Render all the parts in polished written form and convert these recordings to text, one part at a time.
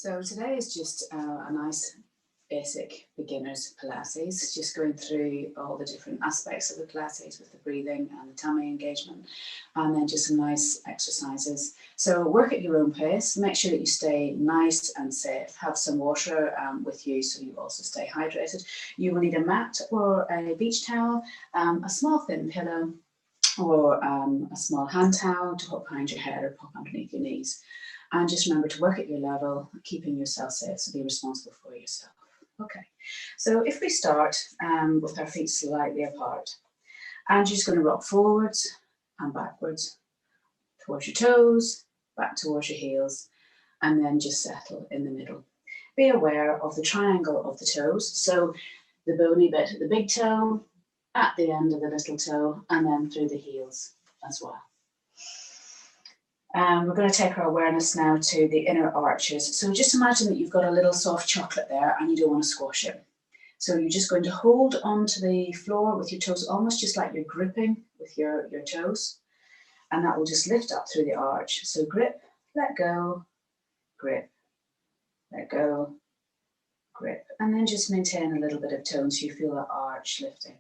So today is just a nice basic beginner's Pilates, just going through all the different aspects of the Pilates with the breathing and the tummy engagement, and then just some nice exercises. So work at your own pace, make sure that you stay nice and safe, have some water with you so you also stay hydrated. You will need a mat or a beach towel, a small thin pillow, or a small hand towel to put behind your head or pop underneath your knees. And just remember to work at your level, keeping yourself safe, so be responsible for yourself. Okay, so if we start with our feet slightly apart, and you're just going to rock forwards and backwards towards your toes, back towards your heels, and then just settle in the middle. Be aware of the triangle of the toes, so the bony bit at the big toe, at the end of the little toe, and then through the heels as well. We're going to take our awareness now to the inner arches. So just imagine that you've got a little soft chocolate there and you don't want to squash it. So you're just going to hold onto the floor with your toes, almost just like you're gripping with your toes. And that will just lift up through the arch. So grip, let go, grip, let go, grip. And then just maintain a little bit of tone so you feel that arch lifting.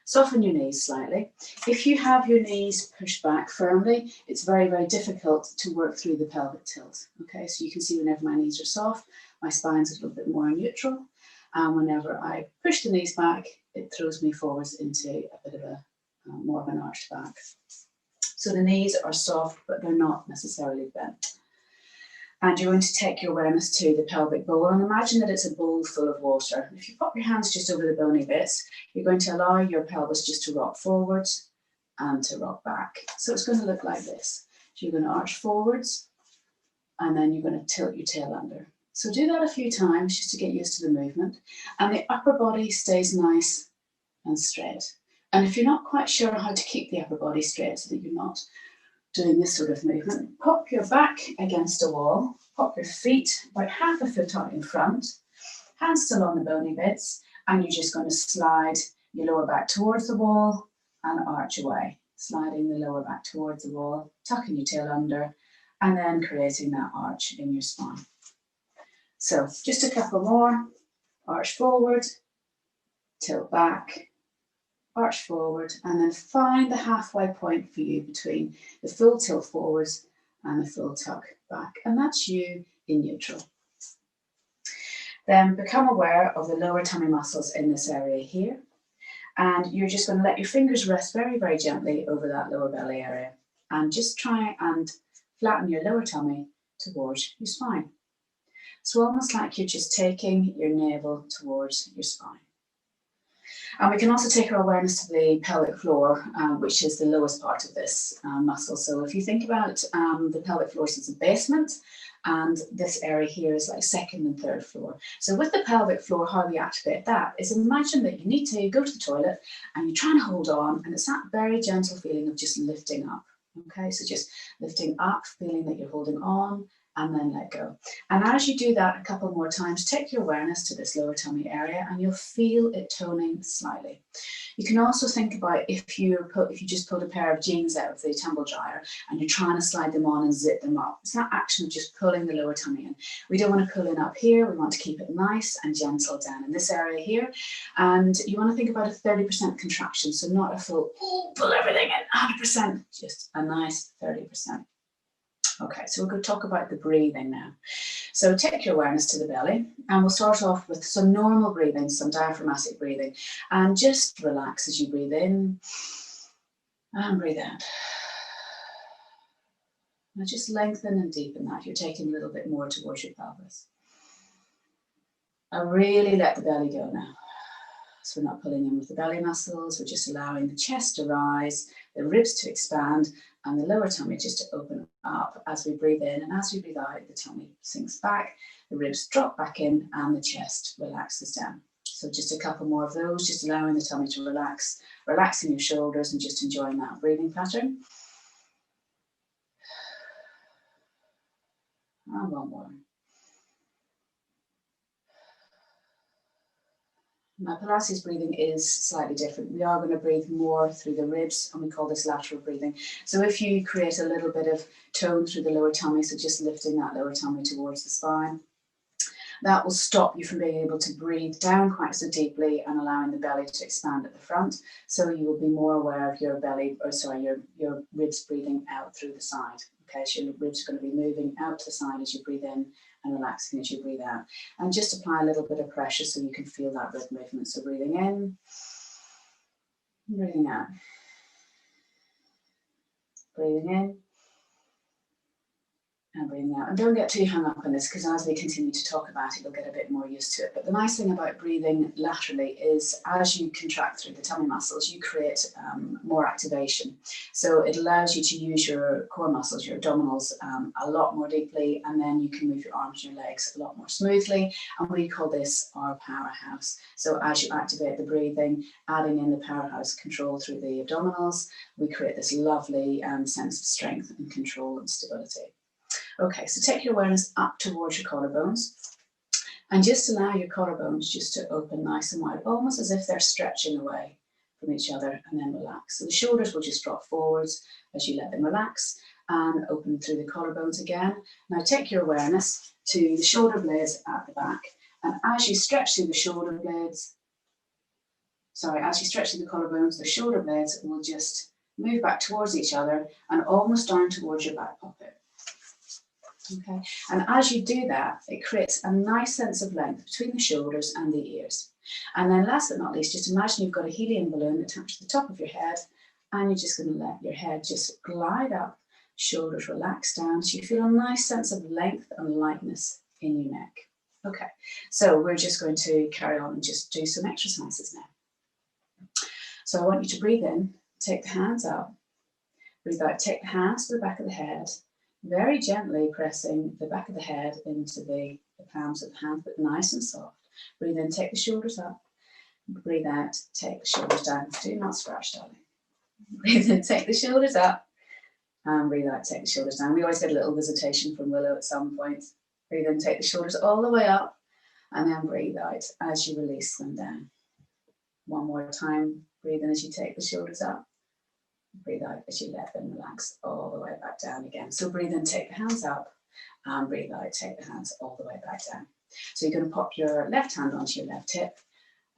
Soften your knees slightly. If you have your knees pushed back firmly, it's very, very difficult to work through the pelvic tilt. Okay, so you can see whenever my knees are soft, my spine's a little bit more neutral. And whenever I push the knees back, it throws me forwards into a bit of a more of an arched back. So the knees are soft, but they're not necessarily bent. And you're going to take your awareness to the pelvic bowl and imagine that it's a bowl full of water. If you pop your hands just over the bony bits, you're going to allow your pelvis just to rock forwards and to rock back. So it's going to look like this. So you're going to arch forwards and then you're going to tilt your tail under. So do that a few times just to get used to the movement. And the upper body stays nice and straight. And if you're not quite sure how to keep the upper body straight so that you're not doing this sort of movement, pop your back against a wall, pop your feet about half a foot out in front, hands still on the bony bits, and you're just going to slide your lower back towards the wall and arch away, sliding the lower back towards the wall, tucking your tail under, and then creating that arch in your spine. So just a couple more, arch forward, tilt back, arch forward, and then find the halfway point for you between the full tilt forwards and the full tuck back. And that's you in neutral. Then become aware of the lower tummy muscles in this area here. And you're just going to let your fingers rest very, very gently over that lower belly area. And just try and flatten your lower tummy towards your spine. So almost like you're just taking your navel towards your spine. And we can also take our awareness to the pelvic floor, which is the lowest part of this muscle. So if you think about the pelvic floor as a basement, and this area here is like second and third floor. So with the pelvic floor, how we activate that is imagine that you need to go to the toilet and you're trying to hold on, and it's that very gentle feeling of just lifting up. Okay, so just lifting up, feeling that you're holding on, and then let go. And as you do that a couple more times, take your awareness to this lower tummy area and you'll feel it toning slightly. You can also think about if you just pulled a pair of jeans out of the tumble dryer and you're trying to slide them on and zip them up. It's that action of just pulling the lower tummy in. We don't want to pull in up here. We want to keep it nice and gentle down in this area here. And you want to think about a 30% contraction. So not a full, pull everything in, 100%, just a nice 30%. Okay, so we're going to talk about the breathing now. So take your awareness to the belly, and we'll start off with some normal breathing, some diaphragmatic breathing, and just relax as you breathe in and breathe out. Now just lengthen and deepen that. You're taking a little bit more towards your pelvis. And really let the belly go now. So we're not pulling in with the belly muscles, we're just allowing the chest to rise, the ribs to expand, and the lower tummy just to open up as we breathe in, and as we breathe out, the tummy sinks back, the ribs drop back in, and the chest relaxes down. So just a couple more of those, just allowing the tummy to relax, relaxing your shoulders, and just enjoying that breathing pattern. And one more. Now, Pilates breathing is slightly different. We are going to breathe more through the ribs, and we call this lateral breathing. So if you create a little bit of tone through the lower tummy, so just lifting that lower tummy towards the spine, That will stop you from being able to breathe down quite so deeply and allowing the belly to expand at the front. So you will be more aware of your belly, or sorry, your ribs breathing out through the side. Okay, so your ribs are going to be moving out to the side as you breathe in and relaxing as you breathe out. And just apply a little bit of pressure so you can feel that rib movement. So breathing in, breathing out. Breathing in and breathing out. And don't get too hung up on this, because as we continue to talk about it, you'll get a bit more used to it. But the nice thing about breathing laterally is as you contract through the tummy muscles, you create more activation. So it allows you to use your core muscles, your abdominals, a lot more deeply, and then you can move your arms and your legs a lot more smoothly. And we call this our powerhouse. So as you activate the breathing, adding in the powerhouse control through the abdominals, we create this lovely sense of strength and control and stability. Okay, so take your awareness up towards your collarbones and just allow your collarbones just to open nice and wide, almost as if they're stretching away from each other, and then relax. So the shoulders will just drop forwards as you let them relax and open through the collarbones again. Now take your awareness to the shoulder blades at the back, and as you stretch through the shoulder blades, as you stretch through the collarbones, the shoulder blades will just move back towards each other and almost down towards your back pocket. Okay, and as you do that, it creates a nice sense of length between the shoulders and the ears. And then last but not least, just imagine you've got a helium balloon attached to the top of your head, and you're just going to let your head just glide up, shoulders relax down, so you feel a nice sense of length and lightness in your neck. Okay, so we're just going to carry on and just do some exercises now. So I want you to breathe in, take the hands up, breathe out, take the hands to the back of the head, very gently pressing the back of the head into the palms of the hands, but nice and soft. Breathe in, take the shoulders up. Breathe out, take the shoulders down. Do not scratch, darling. Breathe in, take the shoulders up. And breathe out, take the shoulders down. We always get a little visitation from Willow at some point. Breathe in, take the shoulders all the way up. And then breathe out as you release them down. One more time. Breathe in as you take the shoulders up. Breathe out as you let them relax all the way back down again. So breathe in, take the hands up, and breathe out, take the hands all the way back down. So you're going to pop your left hand onto your left hip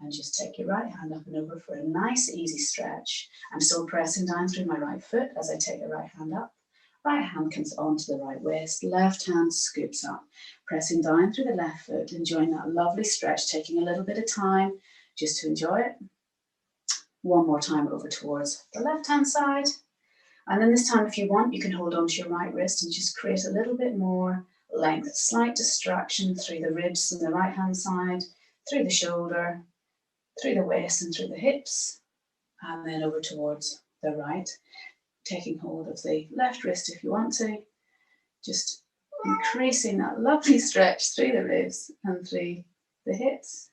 and just take your right hand up and over for a nice easy stretch. I'm still pressing down through my right foot as I take the right hand up. Right hand comes onto the right waist, left hand scoops up, pressing down through the left foot, enjoying that lovely stretch, taking a little bit of time just to enjoy it. One more time over towards the left-hand side. And then this time, if you want, you can hold on to your right wrist and just create a little bit more length, slight distraction through the ribs on the right-hand side, through the shoulder, through the waist and through the hips, and then over towards the right, taking hold of the left wrist if you want to, just increasing that lovely stretch through the ribs and through the hips.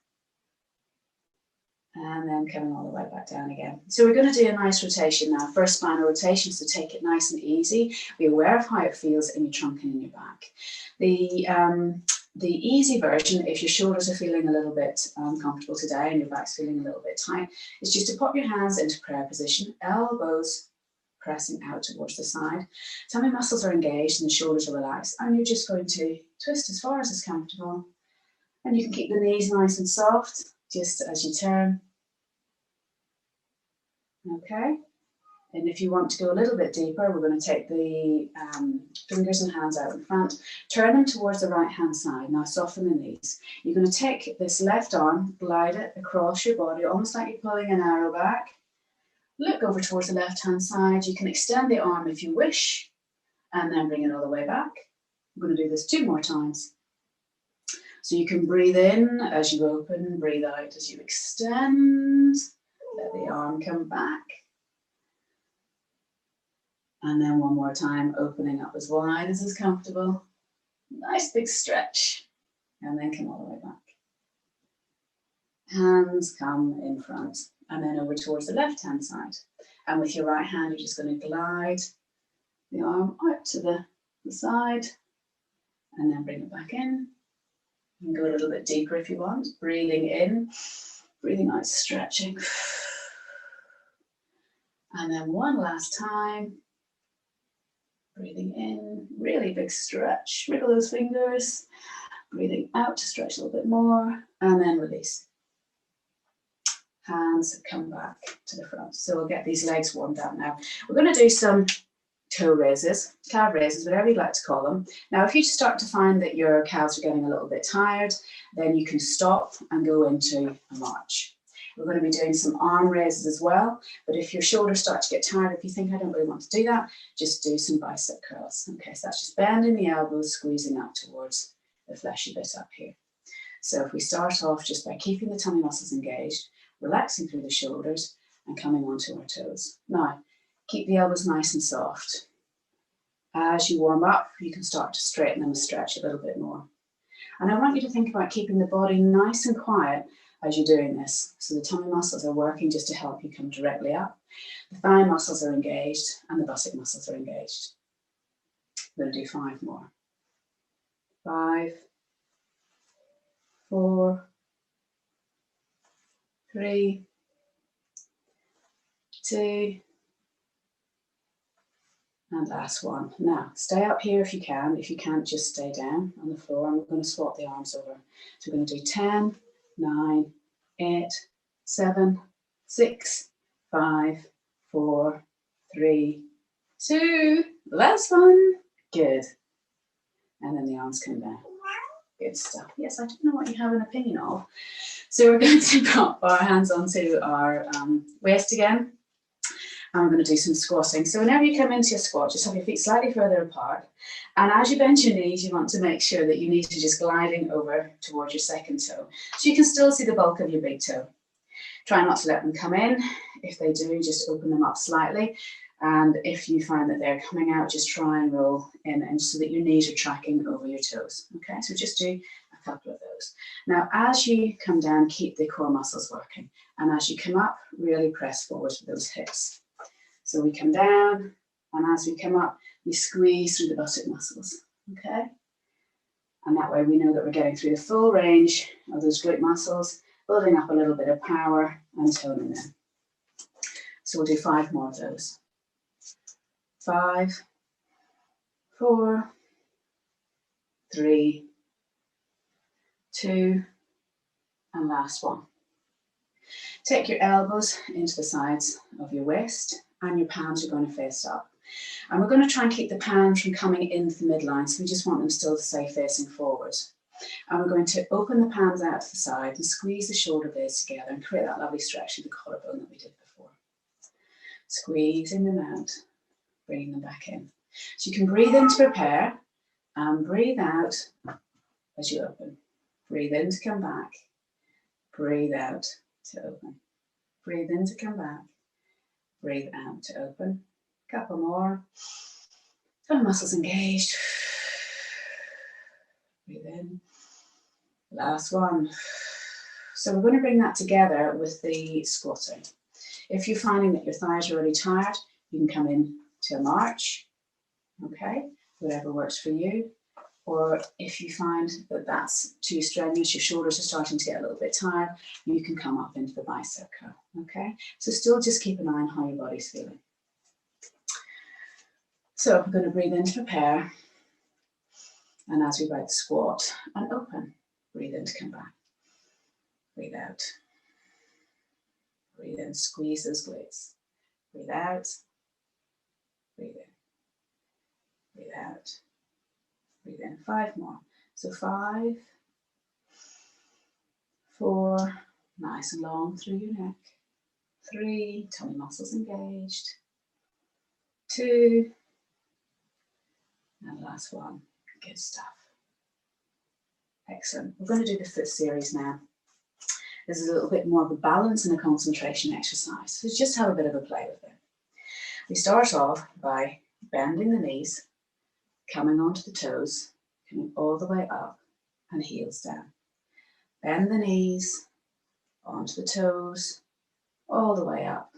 And then coming all the way back down again. So we're going to do a nice rotation now. First spinal rotation, so take it nice and easy. Be aware of how it feels in your trunk and in your back. The easy version, if your shoulders are feeling a little bit uncomfortable today and your back's feeling a little bit tight, is just to pop your hands into prayer position, elbows pressing out towards the side. Tummy muscles are engaged and the shoulders are relaxed, and you're just going to twist as far as is comfortable. And you can keep the knees nice and soft just as you turn. Okay, and if you want to go a little bit deeper, we're going to take the fingers and hands out in front, turn them towards the right hand side. Now soften the knees. You're going to take this left arm, glide it across your body, almost like you're pulling an arrow back. Look over towards the left hand side. You can extend the arm if you wish, and then bring it all the way back. I'm going to do this 2 more times. So you can breathe in as you open, breathe out as you extend. Let the arm come back. And then one more time, opening up as wide as is comfortable. Nice big stretch. And then come all the way back. Hands come in front. And then over towards the left-hand side. And with your right hand, you're just going to glide the arm out to the side. And then bring it back in. You can go a little bit deeper if you want. Breathing in, breathing out, stretching. And then one last time. Breathing in, really big stretch. Wriggle those fingers. Breathing out to stretch a little bit more, and then release. Hands come back to the front. So we'll get these legs warmed up now. We're going to do some toe raises, calf raises, whatever you'd like to call them. Now, if you start to find that your calves are getting a little bit tired, then you can stop and go into a march. We're going to be doing some arm raises as well, but if your shoulders start to get tired, if you think I don't really want to do that, just do some bicep curls. Okay, so that's just bending the elbows, squeezing up towards the fleshy bit up here. So if we start off just by keeping the tummy muscles engaged, relaxing through the shoulders and coming onto our toes. Now, keep the elbows nice and soft. As you warm up, you can start to straighten them and stretch a little bit more. And I want you to think about keeping the body nice and quiet as you're doing this. So the tummy muscles are working just to help you come directly up. The thigh muscles are engaged and the buttock muscles are engaged. We're going to do 5 more. 5, 4, 3, 2, and last one. Now, stay up here if you can. If you can't, just stay down on the floor. And we're going to swap the arms over. So we're going to do 10, 9, 8, 7, 6, 5, 4, 3, 2. Last one. Good. And then the arms come down. Good stuff. Yes, I don't know what you have an opinion of. So we're going to put our hands onto our waist again. And we're going to do some squatting. So whenever you come into your squat, just have your feet slightly further apart. And as you bend your knees, you want to make sure that your knees are just gliding over towards your second toe. So you can still see the bulk of your big toe. Try not to let them come in. If they do, just open them up slightly. And if you find that they're coming out, just try and roll in and so that your knees are tracking over your toes. Okay, so just do a couple of those. Now, as you come down, keep the core muscles working. And as you come up, really press forward with those hips. So we come down, and as we come up, we squeeze through the buttock muscles, okay? And that way we know that we're getting through the full range of those glute muscles, building up a little bit of power and toning them. So we'll do 5 more of those. 5, 4, 3, 2, and last one. Take your elbows into the sides of your waist and your palms are going to face up. And we're going to try and keep the palms from coming into the midline, so we just want them still to stay facing forward. And we're going to open the palms out to the side and squeeze the shoulder blades together and create that lovely stretch of the collarbone that we did before. Squeezing them out, bringing them back in. So you can breathe in to prepare and breathe out as you open. Breathe in to come back, breathe out to open. Breathe in to come back, breathe out to open. Couple more. Tummy muscles engaged. Breathe in. Last one. So we're going to bring that together with the squatting. If you're finding that your thighs are really tired, you can come in to a march. Okay, whatever works for you. Or if you find that that's too strenuous, your shoulders are starting to get a little bit tired, you can come up into the bicep curl. Okay, so still just keep an eye on how your body's feeling. So we're going to breathe in to prepare. And as we break the squat and open, breathe in to come back. Breathe out. Breathe in, squeeze those glutes. Breathe out. Breathe in. Breathe out. Breathe in. 5 more. So 5, 4, nice and long through your neck. 3, tummy muscles engaged. 2, and last one. Good stuff. Excellent. We're going to do the foot series now. This is a little bit more of a balance and a concentration exercise. So just have a bit of a play with it. We start off by bending the knees, coming onto the toes, coming all the way up and heels down. Bend the knees, onto the toes, all the way up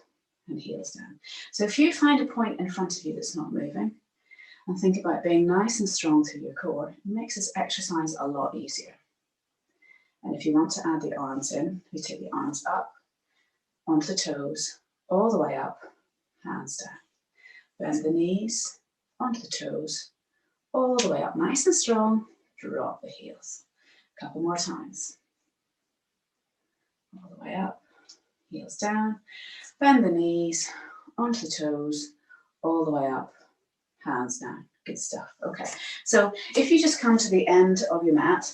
and heels down. So if you find a point in front of you that's not moving, and think about being nice and strong through your core, it makes this exercise a lot easier. And if you want to add the arms in, you take the arms up, onto the toes, all the way up, hands down. Bend the knees, onto the toes, all the way up, nice and strong, drop the heels. Couple more times. All the way up, heels down, bend the knees, onto the toes, all the way up, hands down. Good stuff. Okay, so if you just come to the end of your mat,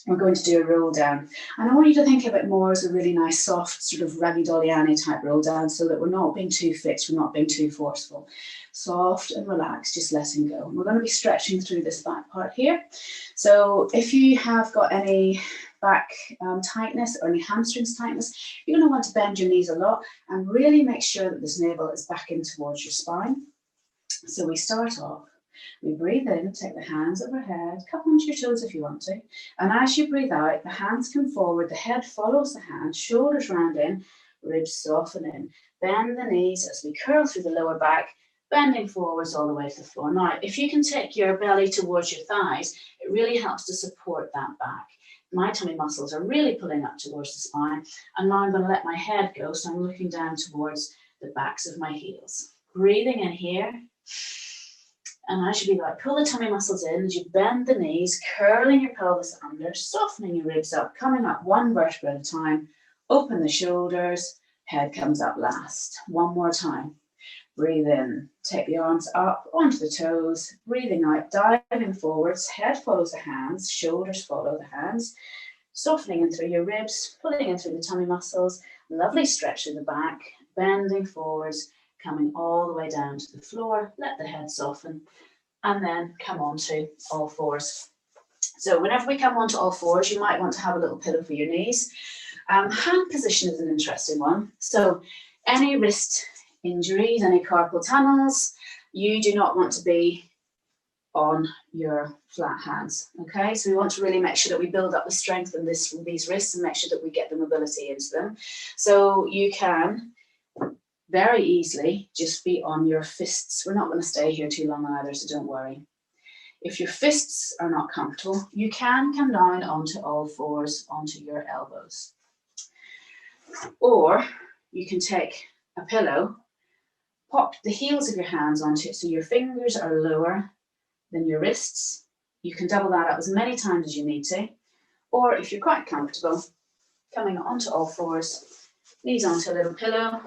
we're going to do a roll down. And I want you to think of it more as a really nice, soft, sort of raggy-dolly-Annie type roll down, so that we're not being too fixed, we're not being too forceful. Soft and relaxed, just letting go. And we're going to be stretching through this back part here. So if you have got any back tightness or any hamstrings tightness, you're going to want to bend your knees a lot and really make sure that this navel is back in towards your spine. So we start off. We breathe in, take the hands overhead, cup onto your toes if you want to. And as you breathe out, the hands come forward, the head follows the hands, shoulders round in, ribs soften in. Bend the knees as we curl through the lower back, bending forwards all the way to the floor. Now, if you can take your belly towards your thighs, it really helps to support that back. My tummy muscles are really pulling up towards the spine. And now I'm going to let my head go, so I'm looking down towards the backs of my heels. Breathing in here. And as you breathe out, pull the tummy muscles in as you bend the knees, curling your pelvis under, softening your ribs up, coming up one vertebra at a time. Open the shoulders, head comes up last. One more time. Breathe in, take the arms up onto the toes. Breathing out, diving forwards, head follows the hands, shoulders follow the hands. Softening in through your ribs, pulling in through the tummy muscles. Lovely stretch in the back, bending forwards, coming all the way down to the floor. Let the head soften and then come on to all fours. So whenever we come onto all fours, you might want to have a little pillow for your knees. Hand position is an interesting one. So any wrist injuries, any carpal tunnels, you do not want to be on your flat hands, okay? So we want to really make sure that we build up the strength in these wrists and make sure that we get the mobility into them. So you can very easily just be on your fists. We're not going to stay here too long either, so don't worry. If your fists are not comfortable, you can come down onto all fours, onto your elbows. Or you can take a pillow, pop the heels of your hands onto it so your fingers are lower than your wrists. You can double that up as many times as you need to. Or if you're quite comfortable, coming onto all fours, knees onto a little pillow,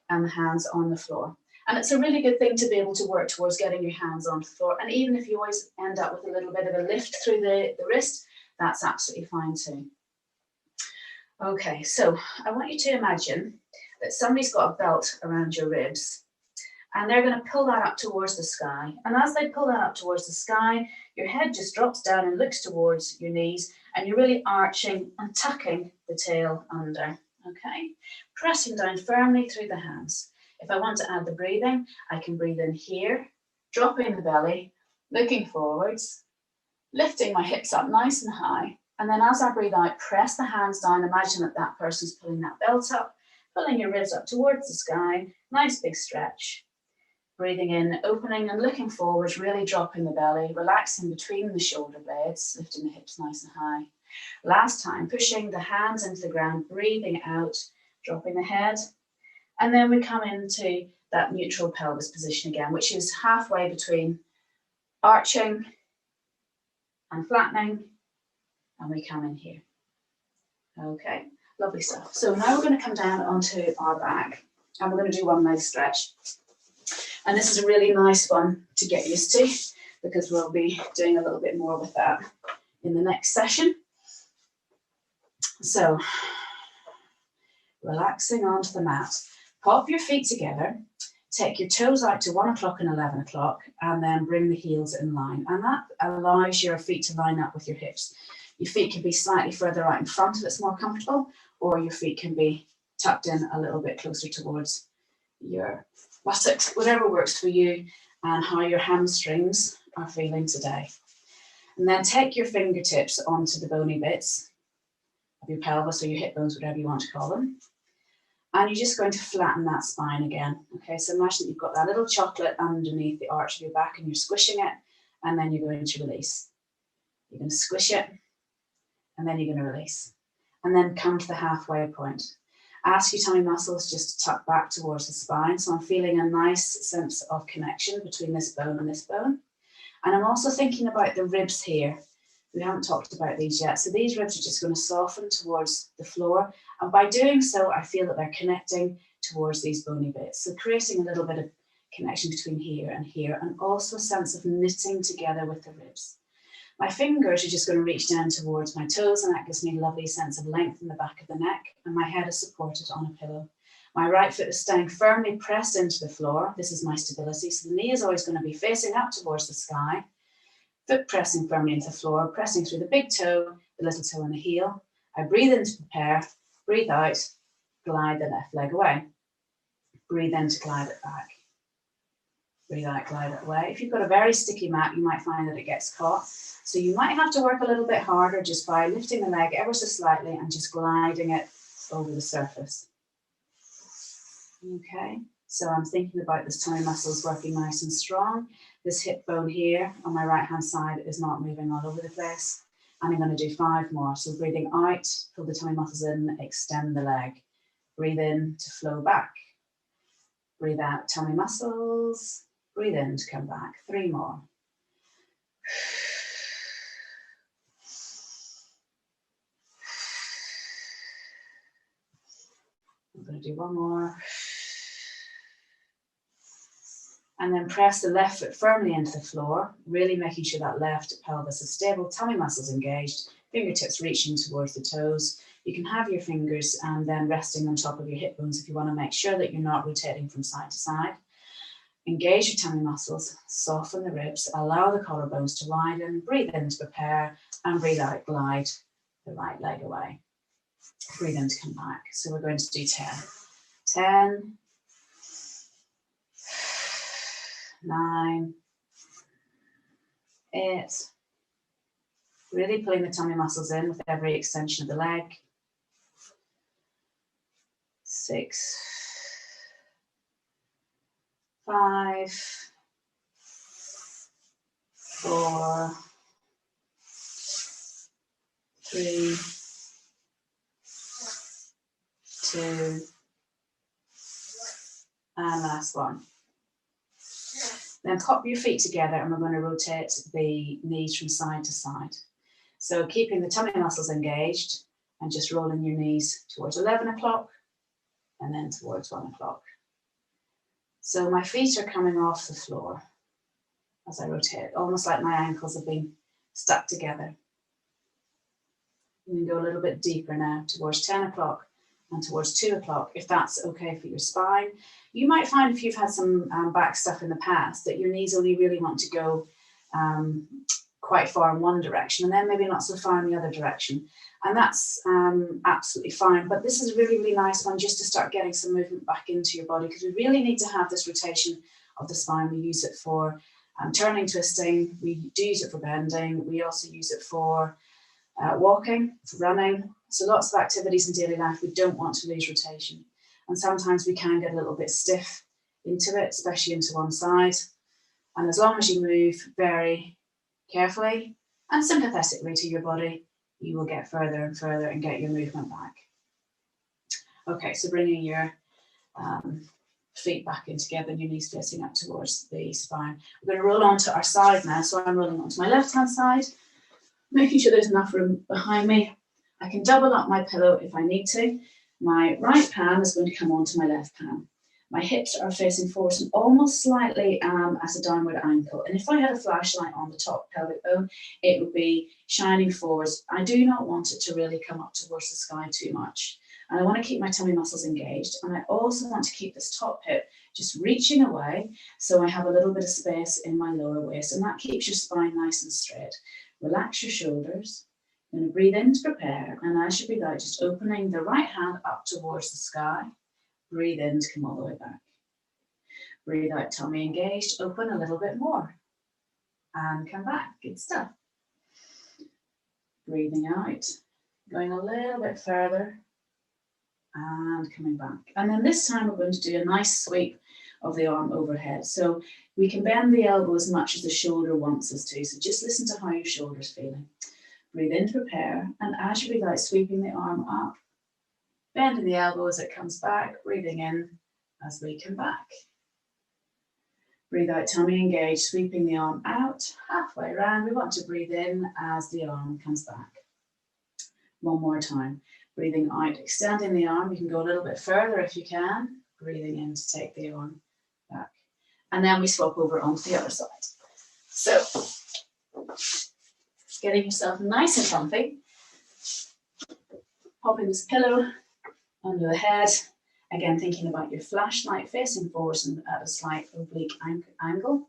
and the hands on the floor. And it's a really good thing to be able to work towards getting your hands onto the floor. And even if you always end up with a little bit of a lift through the wrist, that's absolutely fine too. Okay, so I want you to imagine that somebody's got a belt around your ribs and they're going to pull that up towards the sky. And as they pull that up towards the sky, your head just drops down and looks towards your knees, and you're really arching and tucking the tail under. Okay, pressing down firmly through the hands. If I want to add the breathing, I can breathe in here, dropping the belly, looking forwards, lifting my hips up nice and high. And then as I breathe out, press the hands down. Imagine that that person's pulling that belt up, pulling your ribs up towards the sky. Nice big stretch. Breathing in, opening and looking forwards, really dropping the belly, relaxing between the shoulder blades, lifting the hips nice and high. Last time, pushing the hands into the ground, breathing out, dropping the head. And then we come into that neutral pelvis position again, which is halfway between arching and flattening. And we come in here. Okay, lovely stuff. So now we're going to come down onto our back and we're going to do one leg stretch. And this is a really nice one to get used to because we'll be doing a little bit more with that in the next session. So, relaxing onto the mat. Pop your feet together, take your toes out to 1 o'clock and 11 o'clock, and then bring the heels in line. And that allows your feet to line up with your hips. Your feet can be slightly further out in front if it's more comfortable, or your feet can be tucked in a little bit closer towards your buttocks, whatever works for you and how your hamstrings are feeling today. And then take your fingertips onto the bony bits of your pelvis or your hip bones, whatever you want to call them. And you're just going to flatten that spine again. Okay, so imagine that you've got that little chocolate underneath the arch of your back and you're squishing it, and then you're going to release. You're going to squish it, and then you're going to release. And then come to the halfway point. Ask your tummy muscles just to tuck back towards the spine. So I'm feeling a nice sense of connection between this bone and this bone. And I'm also thinking about the ribs here. We haven't talked about these yet. So these ribs are just going to soften towards the floor. And by doing so, I feel that they're connecting towards these bony bits. So creating a little bit of connection between here, and also a sense of knitting together with the ribs. My fingers are just going to reach down towards my toes, and that gives me a lovely sense of length in the back of the neck, and my head is supported on a pillow. My right foot is staying firmly pressed into the floor. This is my stability. So the knee is always going to be facing up towards the sky. Foot pressing firmly into the floor, pressing through the big toe, the little toe and the heel. I breathe in to prepare, breathe out, glide the left leg away. Breathe in to glide it back. Breathe out, glide it away. If you've got a very sticky mat, you might find that it gets caught. So you might have to work a little bit harder just by lifting the leg ever so slightly and just gliding it over the surface. Okay, so I'm thinking about this tummy muscles working nice and strong. This hip bone here on my right hand side is not moving all over the place. And I'm going to do 5 more. So breathing out, pull the tummy muscles in, extend the leg. Breathe in to flow back. Breathe out, tummy muscles. Breathe in to come back. 3 more. I'm going to do 1 more. And then press the left foot firmly into the floor, really making sure that left pelvis is stable, tummy muscles engaged, fingertips reaching towards the toes. You can have your fingers and then resting on top of your hip bones if you want to make sure that you're not rotating from side to side. Engage your tummy muscles, soften the ribs, allow the collarbones to widen, breathe in to prepare, and breathe out, glide the right leg away. Breathe in to come back. So we're going to do 10. 10, 9, 8, really pulling the tummy muscles in with every extension of the leg. 6, 5, 4, 3, 2, and last one. Then pop your feet together and we're going to rotate the knees from side to side. So keeping the tummy muscles engaged and just rolling your knees towards 11 o'clock and then towards 1 o'clock. So my feet are coming off the floor as I rotate, almost like my ankles have been stuck together. You can go a little bit deeper now towards 10 o'clock and towards 2 o'clock, if that's okay for your spine. You might find if you've had some back stuff in the past that your knees only really want to go quite far in one direction and then maybe not so far in the other direction. And that's absolutely fine. But this is a really, really nice one just to start getting some movement back into your body, because we really need to have this rotation of the spine. We use it for turning, twisting. We do use it for bending. We also use it for walking, for running. So lots of activities in daily life, we don't want to lose rotation. And sometimes we can get a little bit stiff into it, especially into one side. And as long as you move very carefully and sympathetically to your body, you will get further and further and get your movement back. Okay, so bringing your feet back in together and your knees facing up towards the spine. We're going to roll onto our side now. So I'm rolling onto my left-hand side, making sure there's enough room behind me. I can double up my pillow if I need to. My right palm is going to come onto my left palm. My hips are facing forward and almost slightly at a downward angle. And if I had a flashlight on the top pelvic bone, it would be shining forwards. I do not want it to really come up towards the sky too much. And I want to keep my tummy muscles engaged. And I also want to keep this top hip just reaching away so I have a little bit of space in my lower waist. And that keeps your spine nice and straight. Relax your shoulders. I'm going to breathe in to prepare. And as you breathe out, just opening the right hand up towards the sky. Breathe in to come all the way back. Breathe out, tummy engaged. Open a little bit more. And come back. Good stuff. Breathing out. Going a little bit further. And coming back. And then this time we're going to do a nice sweep of the arm overhead. So we can bend the elbow as much as the shoulder wants us to. So just listen to how your shoulder's feeling. Breathe in to prepare. And as you breathe out, sweeping the arm up. Bending the elbow as it comes back. Breathing in as we come back. Breathe out, tummy engaged, sweeping the arm out, halfway around. We want to breathe in as the arm comes back. One more time. Breathing out, extending the arm. You can go a little bit further if you can. Breathing in to take the arm back. And then we swap over onto the other side. So, getting yourself nice and comfy. Popping this pillow under the head. Again, thinking about your flashlight facing forwards and at a slight oblique angle.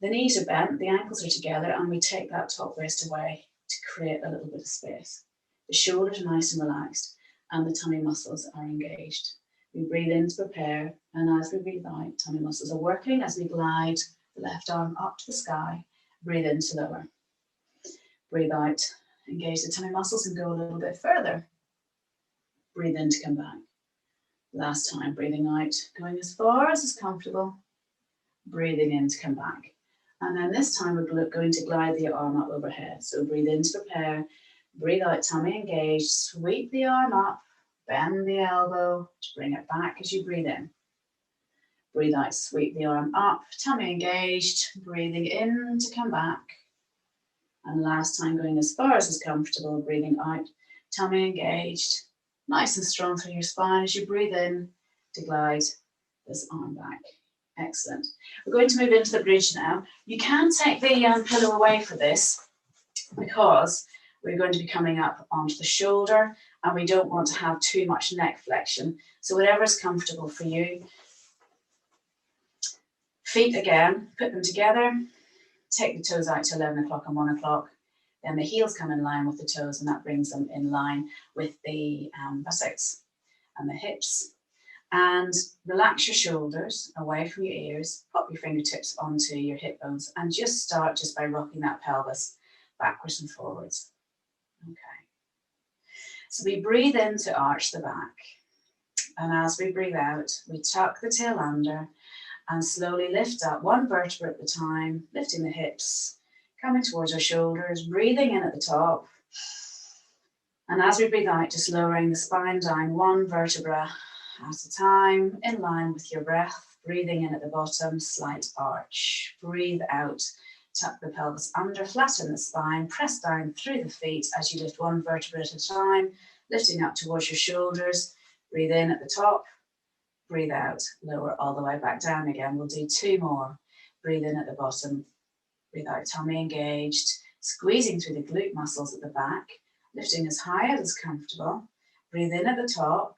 The knees are bent, the ankles are together, and we take that top waist away to create a little bit of space. The shoulders are nice and relaxed, and the tummy muscles are engaged. We breathe in to prepare, and as we breathe out, tummy muscles are working as we glide the left arm up to the sky. Breathe in to lower. Breathe out, engage the tummy muscles and go a little bit further. Breathe in to come back. Last time, breathing out, going as far as is comfortable. Breathing in to come back. And then this time we're going to glide the arm up overhead. So breathe in to prepare. Breathe out, tummy engaged. Sweep the arm up. Bend the elbow to bring it back as you breathe in. Breathe out, sweep the arm up. Tummy engaged. Breathing in to come back. And last time, going as far as is comfortable. Breathing out, tummy engaged. Nice and strong through your spine as you breathe in to glide this arm back. Excellent. We're going to move into the bridge now. You can take the pillow away for this because we're going to be coming up onto the shoulder and we don't want to have too much neck flexion. So whatever is comfortable for you. Feet again, put them together. Take the toes out to 11 o'clock and 1 o'clock. Then the heels come in line with the toes and that brings them in line with the buttocks and the hips. And relax your shoulders away from your ears. Pop your fingertips onto your hip bones and just start just by rocking that pelvis backwards and forwards. Okay. So we breathe in to arch the back. And as we breathe out, we tuck the tail under and slowly lift up one vertebra at a time, lifting the hips, coming towards our shoulders, breathing in at the top. And as we breathe out, just lowering the spine down one vertebra at a time, in line with your breath. Breathing in at the bottom, slight arch. Breathe out, tuck the pelvis under, flatten the spine, press down through the feet as you lift one vertebra at a time, lifting up towards your shoulders. Breathe in at the top, breathe out, lower all the way back down again. We'll do two more. Breathe in at the bottom, breathe out, tummy engaged, squeezing through the glute muscles at the back, lifting as high as comfortable. Breathe in at the top,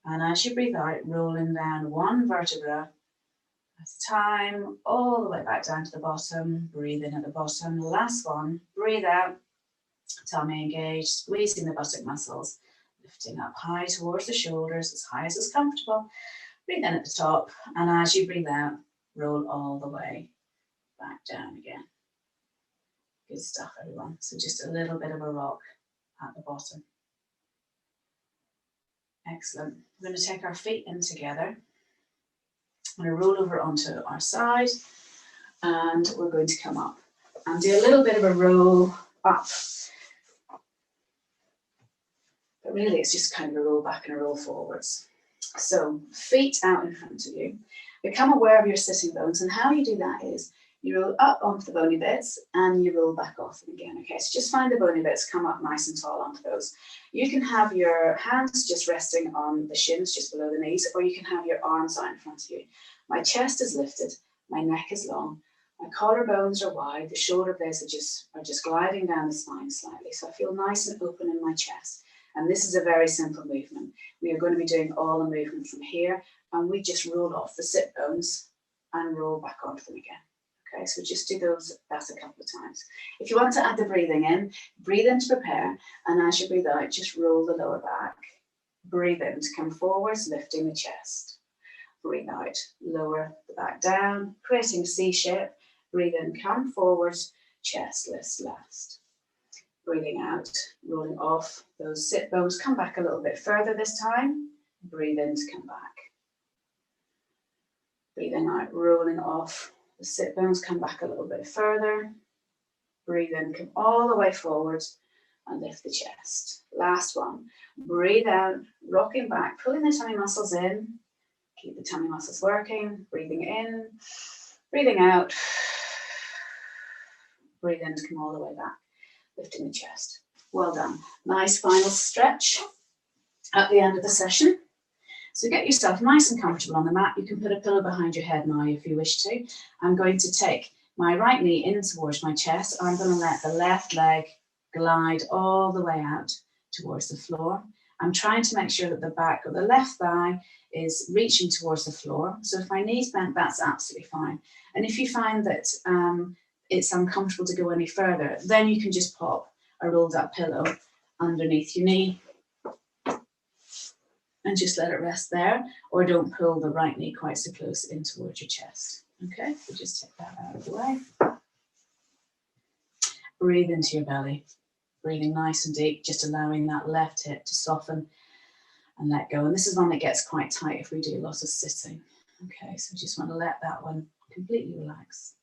and as you breathe out, rolling down one vertebra at a time, all the way back down to the bottom. Breathe in at the bottom, last one. Breathe out, tummy engaged, squeezing the buttock muscles, lifting up high towards the shoulders, as high as is comfortable. Breathe in at the top, and as you breathe out, roll all the way back down again. Good stuff, everyone. So just a little bit of a rock at the bottom. Excellent. We're going to take our feet in together. I'm going to roll over onto our side and we're going to come up and do a little bit of a roll up. But really it's just kind of a roll back and a roll forwards. So feet out in front of you. Become aware of your sitting bones, and how you do that is you roll up onto the bony bits and you roll back off them again. Okay, so just find the bony bits, come up nice and tall onto those. You can have your hands just resting on the shins, just below the knees, or you can have your arms out in front of you. My chest is lifted, my neck is long, my collarbones are wide, the shoulder blades are just gliding down the spine slightly. So I feel nice and open in my chest. And this is a very simple movement. We are going to be doing all the movement from here, and we just roll off the sit bones and roll back onto them again. Okay, so just do that a couple of times. If you want to add the breathing in, breathe in to prepare, and as you breathe out, just roll the lower back. Breathe in to come forwards, lifting the chest. Breathe out, lower the back down, creating a C shape. Breathe in, come forwards, chest lifts last. Breathing out, rolling off those sit bones. Come back a little bit further this time. Breathe in to come back. Breathing out, rolling off the sit bones. Come back a little bit further. Breathe in, come all the way forwards and lift the chest. Last one. Breathe out, rocking back, pulling the tummy muscles in. Keep the tummy muscles working. Breathing in Breathing out. Breathe in to come all the way back, lifting the chest. Well done. Nice final stretch at the end of the session. So get yourself nice and comfortable on the mat. You can put a pillow behind your head now if you wish to. I'm going to take my right knee in towards my chest. I'm going to let the left leg glide all the way out towards the floor. I'm trying to make sure that the back of the left thigh is reaching towards the floor. So if my knee's bent, that's absolutely fine. And if you find that it's uncomfortable to go any further, then you can just pop a rolled up pillow underneath your knee and just let it rest there, or don't pull the right knee quite so close in towards your chest. Okay, so just take that out of the way. Breathe into your belly, breathing nice and deep, just allowing that left hip to soften and let go. And this is one that gets quite tight if we do a lot of sitting. Okay, so just want to let that one completely relax.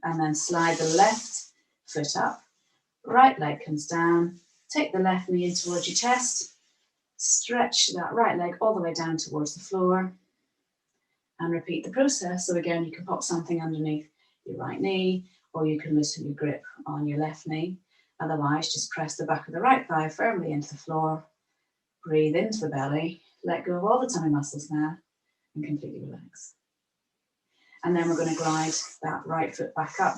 And then slide the left foot up, right leg comes down, take the left knee in towards your chest, stretch that right leg all the way down towards the floor, and repeat the process. So again, you can pop something underneath your right knee, or you can loosen your grip on your left knee. Otherwise, just press the back of the right thigh firmly into the floor, breathe into the belly, let go of all the tummy muscles now, and completely relax. And then we're going to glide that right foot back up,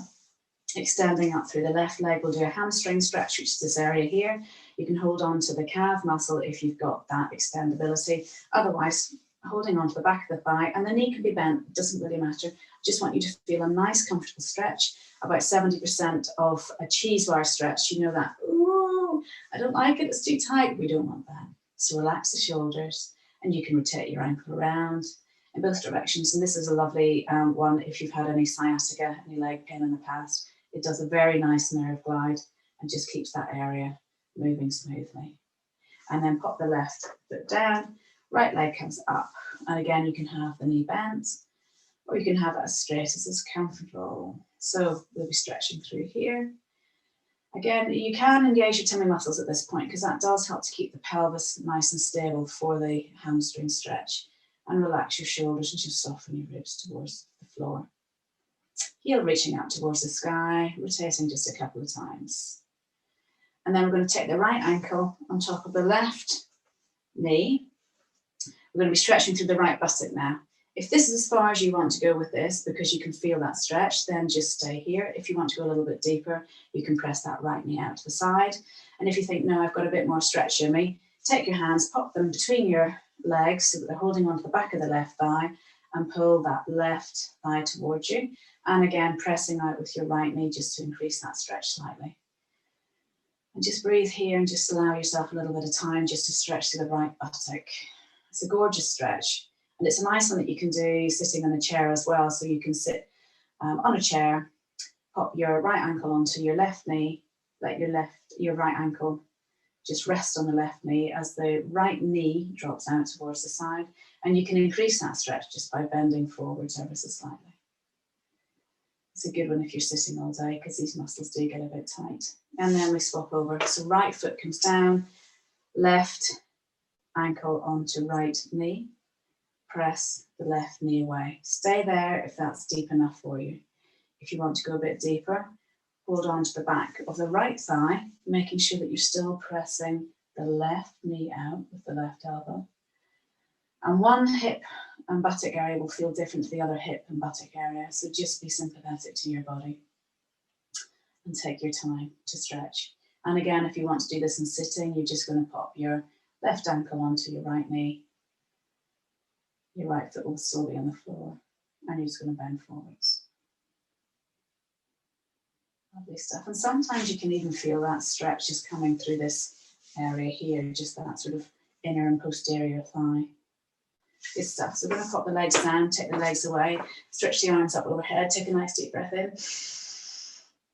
extending up through the left leg. We'll do a hamstring stretch, which is this area here. You can hold on to the calf muscle if you've got that extendability. Otherwise, holding on to the back of the thigh, and the knee can be bent, it doesn't really matter. I just want you to feel a nice, comfortable stretch. About 70% of a cheese bar stretch, you know that, ooh, I don't like it, it's too tight. We don't want that. So relax the shoulders, and you can rotate your ankle around in both directions. And this is a lovely one if you've had any sciatica, any leg pain in the past. It does a very nice nerve glide and just keeps that area moving smoothly. And then pop the left foot down, right leg comes up. And again, you can have the knee bent, or you can have it as straight as is comfortable. So we'll be stretching through here. Again, you can engage your tummy muscles at this point, because that does help to keep the pelvis nice and stable for the hamstring stretch. And relax your shoulders and just soften your ribs towards the floor. Heel reaching out towards the sky, rotating just a couple of times. And then we're going to take the right ankle on top of the left knee. We're going to be stretching through the right buttock now. If this is as far as you want to go with this, because you can feel that stretch, then just stay here. If you want to go a little bit deeper, you can press that right knee out to the side. And if you think, no, I've got a bit more stretch in me, take your hands, pop them between your legs so that they're holding onto the back of the left thigh, and pull that left thigh towards you. And again, pressing out with your right knee just to increase that stretch slightly. And just breathe here and just allow yourself a little bit of time just to stretch to the right buttock. It's a gorgeous stretch. And it's a nice one that you can do sitting on a chair as well. So you can sit on a chair, pop your right ankle onto your left knee, let your right ankle just rest on the left knee as the right knee drops out towards the side. And you can increase that stretch just by bending forwards ever so slightly. It's a good one if you're sitting all day, because these muscles do get a bit tight. And then we swap over. So right foot comes down, left ankle onto right knee. Press the left knee away. Stay there if that's deep enough for you. If you want to go a bit deeper, hold on to the back of the right thigh, making sure that you're still pressing the left knee out with the left elbow. And one hip and buttock area will feel different to the other hip and buttock area. So just be sympathetic to your body and take your time to stretch. And again, if you want to do this in sitting, you're just going to pop your left ankle onto your right knee. Your right foot will still be on the floor, and you're just going to bend forwards. Lovely stuff. And sometimes you can even feel that stretch just coming through this area here, just that sort of inner and posterior thigh. Good stuff. So we're going to pop the legs down, take the legs away, stretch the arms up overhead, take a nice deep breath in.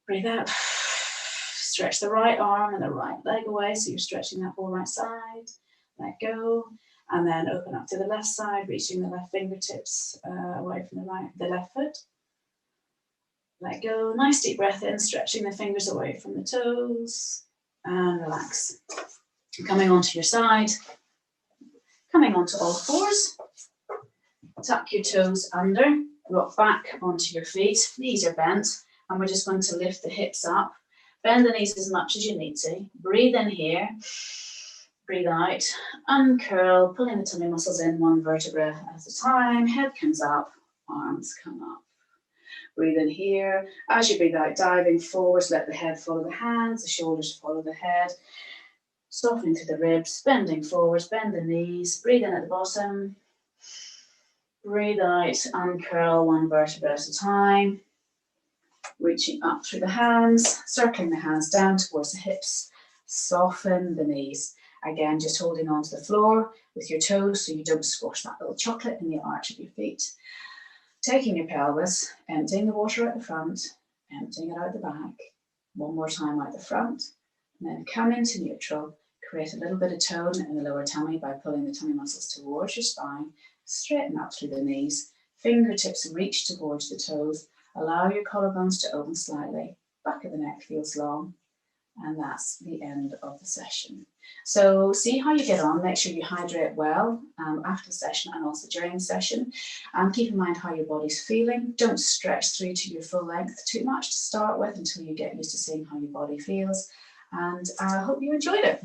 Breathe out. Stretch the right arm and the right leg away, so you're stretching that whole right side. Let go. And then open up to the left side, reaching the left fingertips away from the left foot. Let go. Nice deep breath in, stretching the fingers away from the toes. And relax. Coming onto your side. Coming onto all fours. Tuck your toes under, rock back onto your feet, knees are bent, and we're just going to lift the hips up. Bend the knees as much as you need to. Breathe in here, breathe out, uncurl, pulling the tummy muscles in one vertebra at a time. Head comes up, arms come up. Breathe in here. As you breathe out, diving forwards, let the head follow the hands, the shoulders follow the head. Softening through the ribs, bending forwards, bend the knees. Breathe in at the bottom. Breathe out, uncurl one vertebra at a time. Reaching up through the hands, circling the hands down towards the hips. Soften the knees. Again, just holding onto the floor with your toes so you don't squash that little chocolate in the arch of your feet. Taking your pelvis, emptying the water out the front, emptying it out the back. One more time out the front, and then come into neutral. Create a little bit of tone in the lower tummy by pulling the tummy muscles towards your spine. Straighten up through the knees. Fingertips reach towards the toes. Allow your collarbones to open slightly. Back of the neck feels long. And that's the end of the session. So see how you get on. Make sure you hydrate well after the session and also during the session. Keep in mind how your body's feeling. Don't stretch through to your full length too much to start with until you get used to seeing how your body feels. And I hope you enjoyed it.